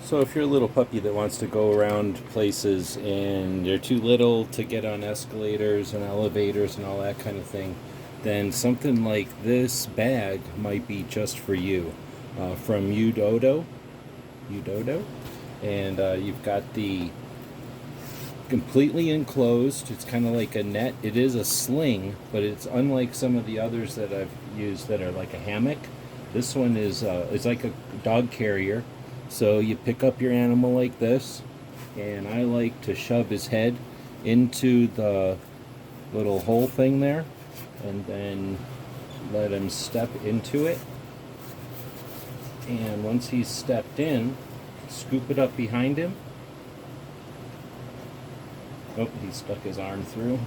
So if you're a little puppy that wants to go around places and you're too little to get on escalators and elevators and all that kind of thing, then something like this bag might be just for you. From Yudodo, and you've got the completely enclosed. It's kind of like a net. It is a sling, but it's unlike some of the others that I've used that are like a hammock. This one is it's like a dog carrier. So you pick up your animal like this, and I like to shove his head into the little hole thing there, and then let him step into it. And once he's stepped in, scoop it up behind him. Oh, he stuck his arm through.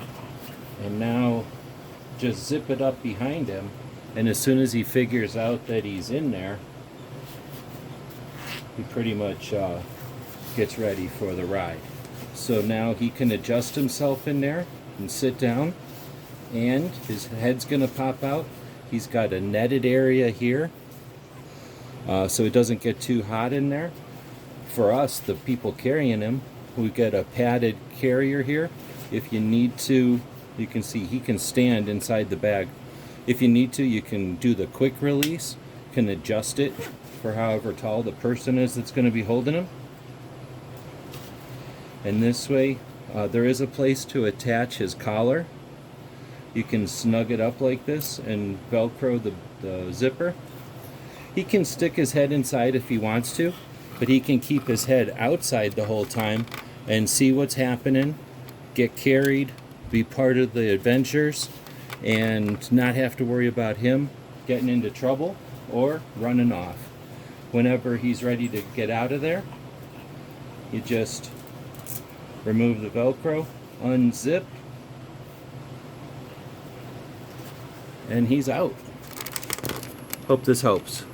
And now just zip it up behind him, and as soon as he figures out that he's in there, he pretty much gets ready for the ride. So now he can adjust himself in there and sit down, and his head's gonna pop out. He's got a netted area here, so it doesn't get too hot in there. For us, the people carrying him, we get a padded carrier here. If you need to, you can see he can stand inside the bag. If you need to, you can do the quick release, can adjust it for however tall the person is that's going to be holding him. And this way, there is a place to attach his collar. You can snug it up like this and Velcro the zipper. He can stick his head inside if he wants to, but he can keep his head outside the whole time and see what's happening, get carried, be part of the adventures, and not have to worry about him getting into trouble or running off. Whenever he's ready to get out of there, you just remove the Velcro, unzip, and he's out. Hope this helps.